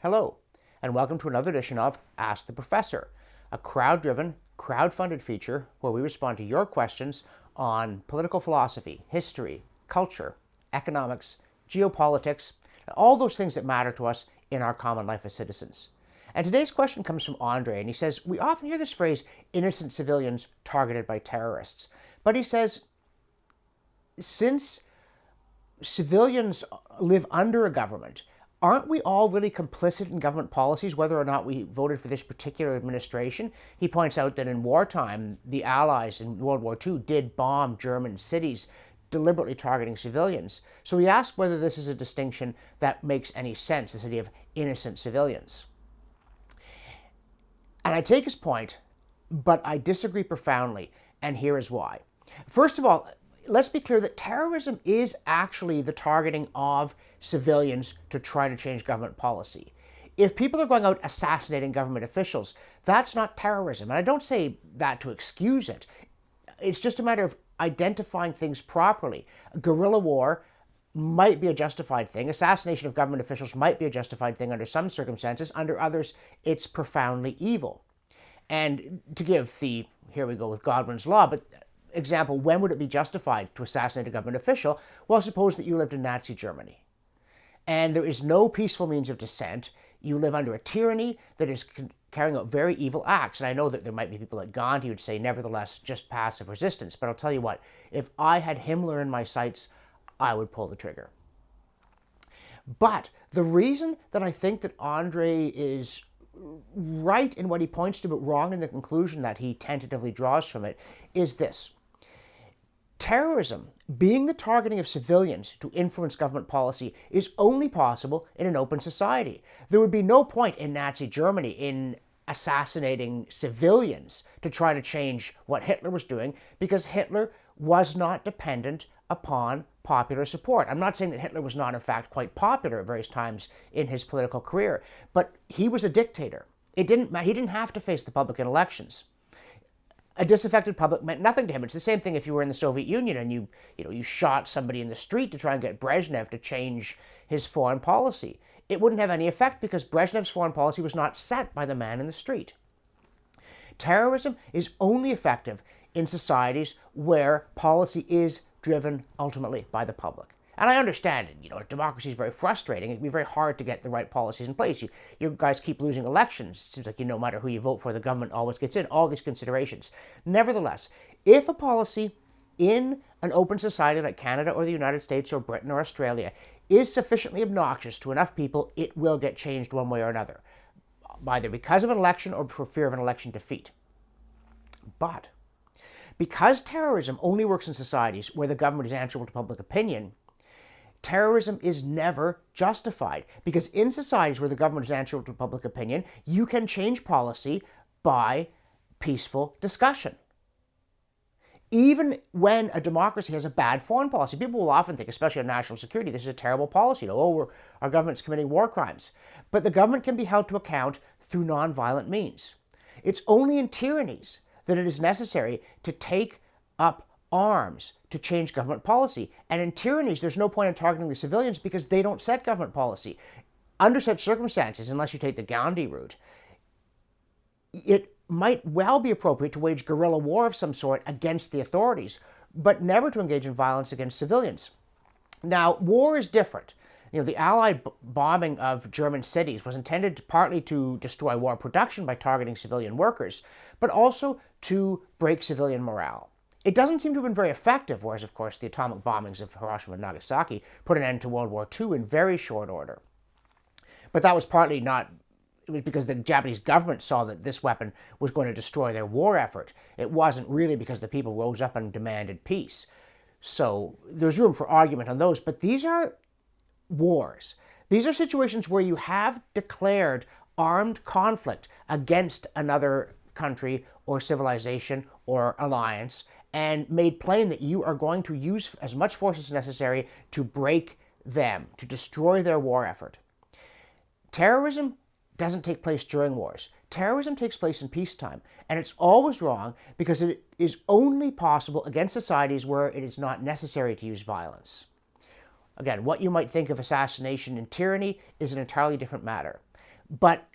Hello, and welcome to another edition of Ask the Professor, a crowd-driven, crowd-funded feature where we respond to your questions on political philosophy, history, culture, economics, geopolitics, all those things that matter to us in our common life as citizens. And today's question comes from Andre, and he says, we often hear this phrase, innocent civilians targeted by terrorists. But he says, since civilians live under a government, aren't we all really complicit in government policies, whether or not we voted for this particular administration? He points out that in wartime, the Allies in World War II did bomb German cities, deliberately targeting civilians. So he asks whether this is a distinction that makes any sense, this idea of innocent civilians. And I take his point, but I disagree profoundly, and here is why. First of all, let's be clear that terrorism is actually the targeting of civilians to try to change government policy. If people are going out assassinating government officials, that's not terrorism. And I don't say that to excuse it. It's just a matter of identifying things properly. Guerrilla war might be a justified thing. Assassination of government officials might be a justified thing under some circumstances. Under others, it's profoundly evil. And to give the, here we go with Godwins Law, but example, when would it be justified to assassinate a government official? Well, suppose that you lived in Nazi Germany and there is no peaceful means of dissent. You live under a tyranny that is carrying out very evil acts. And I know that there might be people like Gandhi who would say, nevertheless, just passive resistance. But I'll tell you what, if I had Himmler in my sights, I would pull the trigger. But the reason that I think that Andre is right in what he points to, but wrong in the conclusion that he tentatively draws from it, is this. Terrorism, being the targeting of civilians to influence government policy, is only possible in an open society. There would be no point in Nazi Germany in assassinating civilians to try to change what Hitler was doing, because Hitler was not dependent upon popular support. I'm not saying that Hitler was not, in fact, quite popular at various times in his political career, but he was a dictator. He didn't have to face the public in elections. A disaffected public meant nothing to him. It's the same thing if you were in the Soviet Union and you shot somebody in the street to try and get Brezhnev to change his foreign policy. It wouldn't have any effect because Brezhnev's foreign policy was not set by the man in the street. Terrorism is only effective in societies where policy is driven ultimately by the public. And I understand it. Democracy is very frustrating. It can be very hard to get the right policies in place. You guys keep losing elections. It seems like no matter who you vote for, the government always gets in. All these considerations. Nevertheless, if a policy in an open society like Canada or the United States or Britain or Australia is sufficiently obnoxious to enough people, it will get changed one way or another, either because of an election or for fear of an election defeat. But because terrorism only works in societies where the government is answerable to public opinion, terrorism is never justified, because in societies where the government is answerable to public opinion, you can change policy by peaceful discussion. Even when a democracy has a bad foreign policy, people will often think, especially on national security, this is a terrible policy. Our government's committing war crimes. But the government can be held to account through nonviolent means. It's only in tyrannies that it is necessary to take up arms to change government policy. And in tyrannies, there's no point in targeting the civilians because they don't set government policy. Under such circumstances, unless you take the Gandhi route, it might well be appropriate to wage guerrilla war of some sort against the authorities, but never to engage in violence against civilians. Now, war is different. The Allied bombing of German cities was intended partly to destroy war production by targeting civilian workers, but also to break civilian morale. It doesn't seem to have been very effective, whereas, of course, the atomic bombings of Hiroshima and Nagasaki put an end to World War II in very short order. But that was partly it was because the Japanese government saw that this weapon was going to destroy their war effort. It wasn't really because the people rose up and demanded peace. So there's room for argument on those, but these are wars. These are situations where you have declared armed conflict against another country or civilization or alliance and made plain that you are going to use as much force as necessary to break them, to destroy their war effort. Terrorism doesn't take place during wars. Terrorism takes place in peacetime, and it's always wrong because it is only possible against societies where it is not necessary to use violence. Again, what you might think of assassination and tyranny is an entirely different matter. But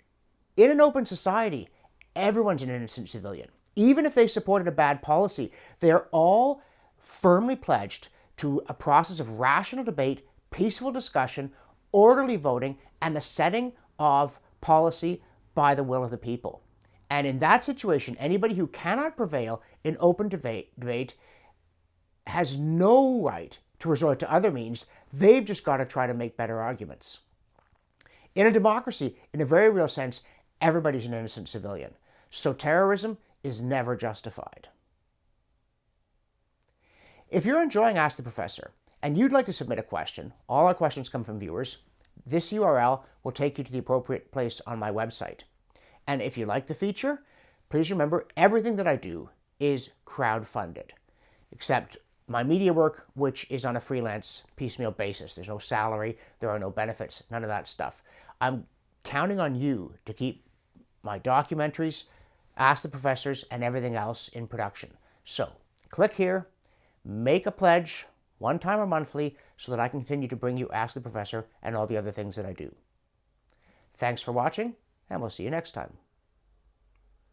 in an open society, everyone's an innocent civilian. Even if they supported a bad policy, they're all firmly pledged to a process of rational debate, peaceful discussion, orderly voting, and the setting of policy by the will of the people. And in that situation, anybody who cannot prevail in open debate has no right to resort to other means. They've just got to try to make better arguments. In a democracy, in a very real sense, everybody's an innocent civilian. So terrorism is never justified. If you're enjoying Ask the Professor and you'd like to submit a question, all our questions come from viewers, this URL will take you to the appropriate place on my website. And if you like the feature, please remember everything that I do is crowd-funded, except my media work, which is on a freelance piecemeal basis. There's no salary, there are no benefits, none of that stuff. I'm counting on you to keep my documentaries, Ask the Professors, and everything else in production. So click here, make a pledge, one time or monthly, so that I can continue to bring you Ask the Professor and all the other things that I do. Thanks for watching, and we'll see you next time.